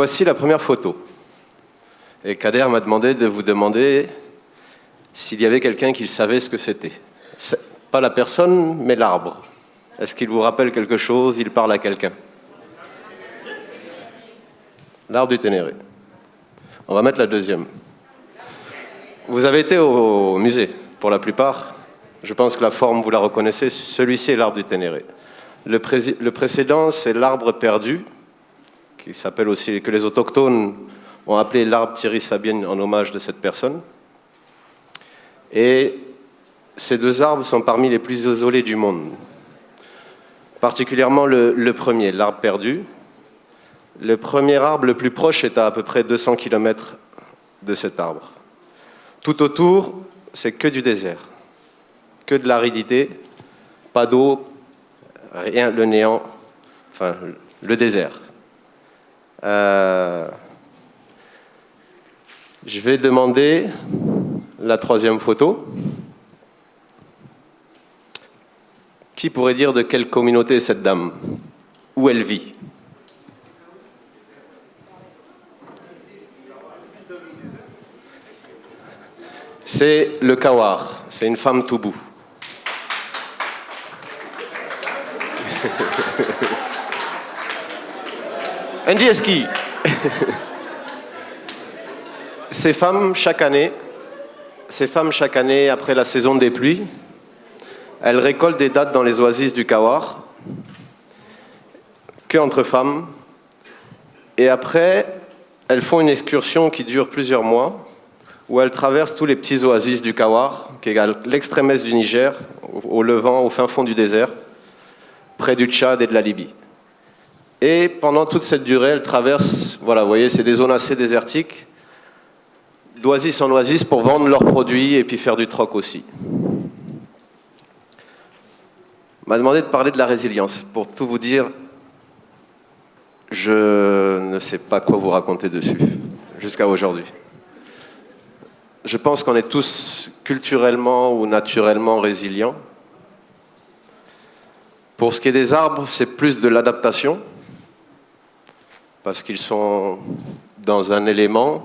voici la première photo. Et Kader m'a demandé de vous demander s'il y avait quelqu'un qui savait ce que c'était. Pas la personne, mais l'arbre. Est-ce qu'il vous rappelle quelque chose? Il parle à quelqu'un? L'arbre du Ténéré. On va mettre la deuxième. Vous avez été au musée, pour la plupart. Je pense que la forme, vous la reconnaissez. Celui-ci est l'arbre du Ténéré. Le précédent, c'est l'arbre perdu, qui s'appelle aussi, que les autochtones ont appelé l'arbre Thierry Sabine en hommage de cette personne. Et ces deux arbres sont parmi les plus isolés du monde. Particulièrement le premier, l'arbre perdu. Le premier arbre le plus proche est à peu près 200 km de cet arbre. Tout autour, c'est que du désert, que de l'aridité, pas d'eau, rien, le néant, enfin le désert. Je vais demander la troisième photo. Qui pourrait dire de quelle communauté est cette dame? Où elle vit? C'est le Kawar, c'est une femme Toubou. Ndieski. Ces femmes, chaque année, après la saison des pluies, elles récoltent des dattes dans les oasis du Kawar, que entre femmes, et après, elles font une excursion qui dure plusieurs mois, où elles traversent tous les petits oasis du Kawar, qui est à l'extrême est du Niger, au Levant, au fin fond du désert, près du Tchad et de la Libye. Et pendant toute cette durée, elles traversent, voilà, vous voyez, c'est des zones assez désertiques, d'oasis en oasis pour vendre leurs produits et puis faire du troc aussi. On m'a demandé de parler de la résilience. Pour tout vous dire, je ne sais pas quoi vous raconter dessus, jusqu'à aujourd'hui. Je pense qu'on est tous culturellement ou naturellement résilients. Pour ce qui est des arbres, c'est plus de l'adaptation, parce qu'ils sont dans un élément,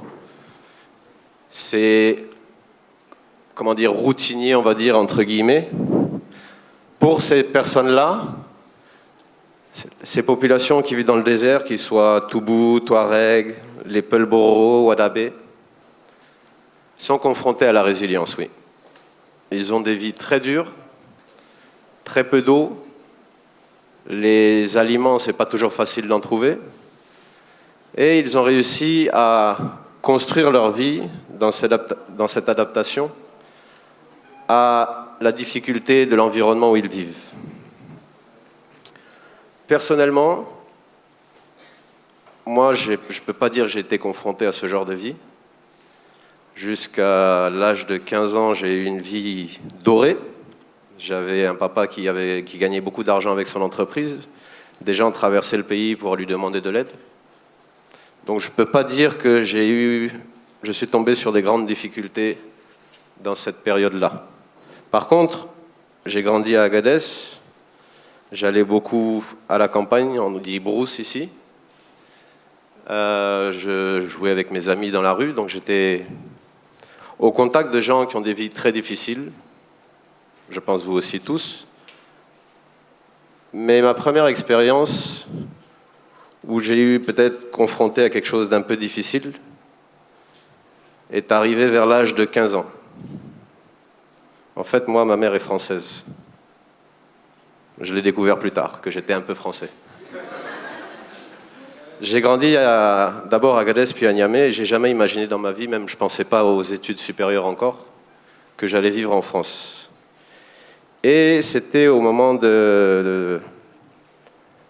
c'est, comment dire, routinier, on va dire, entre guillemets. Pour ces personnes-là, ces populations qui vivent dans le désert, qu'ils soient Toubou, Touareg, les Peul-Bororo, Wadabé, sont confrontés à la résilience, oui. Ils ont des vies très dures, très peu d'eau, les aliments, c'est pas toujours facile d'en trouver, et ils ont réussi à construire leur vie dans cette adaptation à la difficulté de l'environnement où ils vivent. Personnellement, moi, je ne peux pas dire que j'ai été confronté à ce genre de vie. Jusqu'à l'âge de 15 ans, j'ai eu une vie dorée. J'avais un papa qui gagnait beaucoup d'argent avec son entreprise. Des gens traversaient le pays pour lui demander de l'aide. Donc je ne peux pas dire que je suis tombé sur des grandes difficultés dans cette période-là. Par contre, j'ai grandi à Agadez. J'allais beaucoup à la campagne, on dit brousse ici. Je jouais avec mes amis dans la rue, donc j'étais au contact de gens qui ont des vies très difficiles. Je pense vous aussi tous. Mais ma première expérience, où j'ai eu peut-être confronté à quelque chose d'un peu difficile, est arrivée vers l'âge de 15 ans. En fait, moi, ma mère est française. Je l'ai découvert plus tard, que j'étais un peu français. J'ai grandi d'abord à Agadez puis à Niamey, et j'ai jamais imaginé dans ma vie, même je ne pensais pas aux études supérieures encore, que j'allais vivre en France. Et c'était au moment de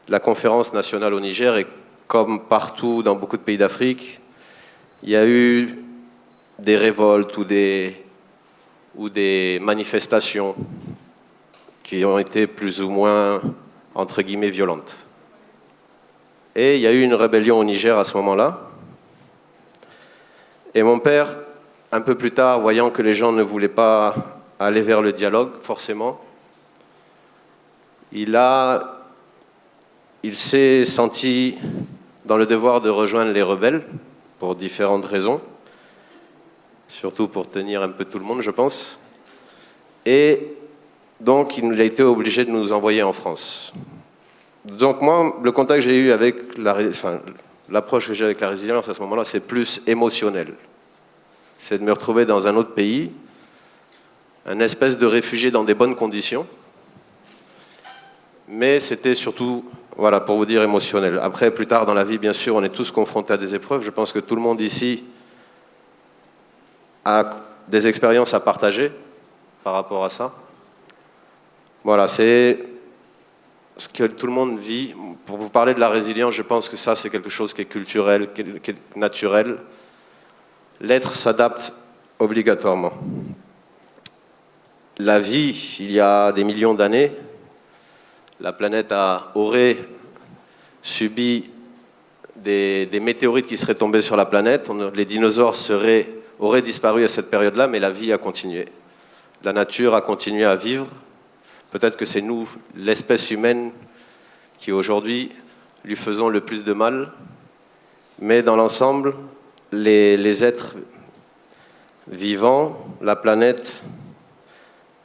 la conférence nationale au Niger, et comme partout dans beaucoup de pays d'Afrique, il y a eu des révoltes ou des manifestations qui ont été plus ou moins, entre guillemets, violentes. Et il y a eu une rébellion au Niger à ce moment-là. Et mon père, un peu plus tard, voyant que les gens ne voulaient pas aller vers le dialogue, forcément, il s'est senti dans le devoir de rejoindre les rebelles, pour différentes raisons, surtout pour tenir un peu tout le monde, je pense. Et donc, il a été obligé de nous envoyer en France. Donc moi, le contact que j'ai eu avec l'approche que j'ai avec la résilience à ce moment-là, c'est plus émotionnel. C'est de me retrouver dans un autre pays, un espèce de réfugié dans des bonnes conditions. Mais c'était surtout, voilà, pour vous dire, émotionnel. Après, plus tard dans la vie, bien sûr, on est tous confrontés à des épreuves. Je pense que tout le monde ici a des expériences à partager par rapport à ça. Voilà, c'est ce que tout le monde vit. Pour vous parler de la résilience, je pense que ça, c'est quelque chose qui est culturel, qui est naturel. L'être s'adapte obligatoirement. La vie, il y a des millions d'années, la planète aurait subi des météorites qui seraient tombés sur la planète. Les dinosaures auraient disparu à cette période-là, mais la vie a continué. La nature a continué à vivre. Peut-être que c'est nous, l'espèce humaine, qui aujourd'hui lui faisons le plus de mal. Mais dans l'ensemble, les êtres vivants, la planète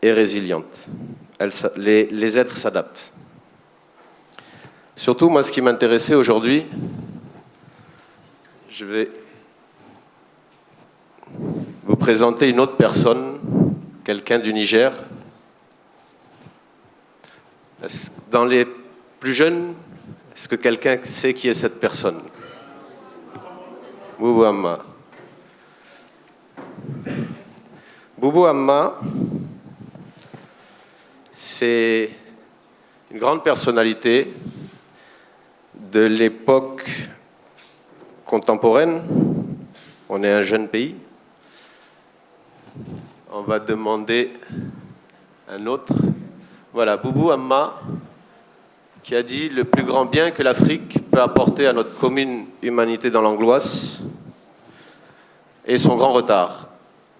est résiliente. Les êtres s'adaptent. Surtout, moi, ce qui m'intéressait aujourd'hui, je vais vous présenter une autre personne, quelqu'un du Niger. Dans les plus jeunes, est-ce que quelqu'un sait qui est cette personne? Boubou Hamma. Boubou Hamma, c'est une grande personnalité de l'époque contemporaine. On est un jeune pays. On va demander un autre. Voilà, Boubou Hamma, qui a dit « Le plus grand bien que l'Afrique peut apporter à notre commune humanité dans l'angoisse est son grand retard,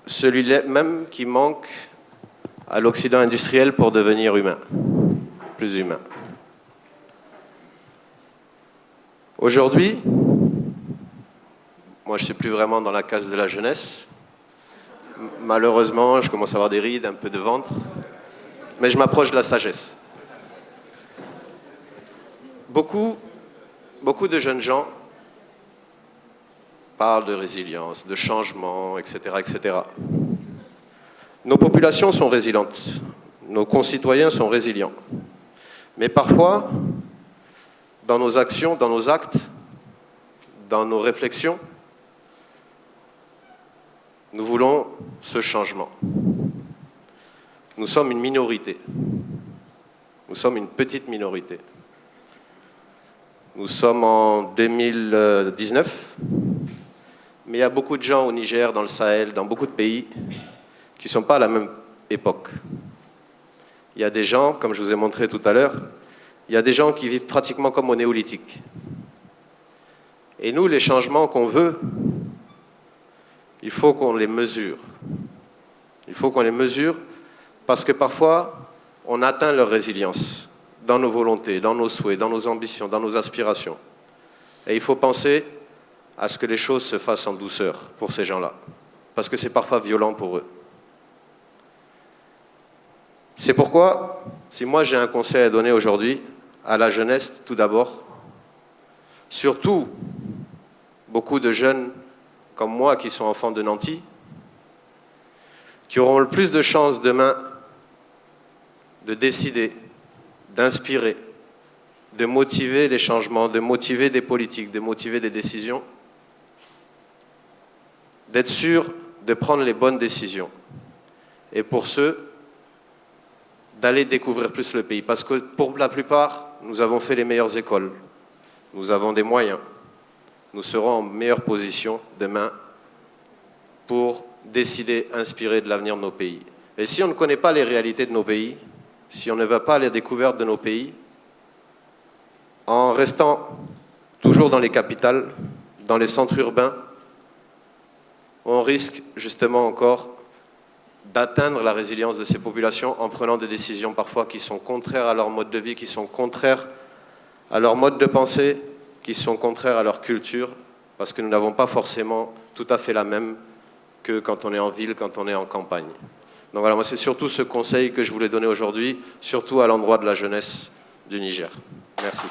celui-là même qui manque à l'Occident industriel pour devenir humain, plus humain. » Aujourd'hui, moi je ne suis plus vraiment dans la case de la jeunesse. Malheureusement, je commence à avoir des rides, un peu de ventre, mais je m'approche de la sagesse. Beaucoup de jeunes gens parlent de résilience, de changement, etc., etc. Nos populations sont résilientes, nos concitoyens sont résilients. Mais parfois, dans nos actions, dans nos actes, dans nos réflexions, nous voulons ce changement. Nous sommes une minorité. Nous sommes une petite minorité. Nous sommes en 2019, mais il y a beaucoup de gens au Niger, dans le Sahel, dans beaucoup de pays, qui ne sont pas à la même époque. Il y a des gens, comme je vous ai montré tout à l'heure, il y a des gens qui vivent pratiquement comme au néolithique. Et nous, les changements qu'on veut, il faut qu'on les mesure. Il faut qu'on les mesure parce que parfois, on atteint leur résilience dans nos volontés, dans nos souhaits, dans nos ambitions, dans nos aspirations. Et il faut penser à ce que les choses se fassent en douceur pour ces gens-là, parce que c'est parfois violent pour eux. C'est pourquoi, si moi j'ai un conseil à donner aujourd'hui à la jeunesse, tout d'abord, surtout beaucoup de jeunes comme moi qui sont enfants de Nanty, qui auront le plus de chances demain de décider, d'inspirer, de motiver les changements, de motiver des politiques, de motiver des décisions, d'être sûr de prendre les bonnes décisions. Et pour ceux, d'aller découvrir plus le pays. Parce que pour la plupart, nous avons fait les meilleures écoles, nous avons des moyens, nous serons en meilleure position demain pour décider, inspirer de l'avenir de nos pays. Et si on ne connaît pas les réalités de nos pays, si on ne va pas à la découverte de nos pays, en restant toujours dans les capitales, dans les centres urbains, on risque justement encore d'atteindre la résilience de ces populations en prenant des décisions parfois qui sont contraires à leur mode de vie, qui sont contraires à leur mode de pensée, qui sont contraires à leur culture, parce que nous n'avons pas forcément tout à fait la même que quand on est en ville, quand on est en campagne. Donc voilà, moi c'est surtout ce conseil que je voulais donner aujourd'hui, surtout à l'endroit de la jeunesse du Niger. Merci.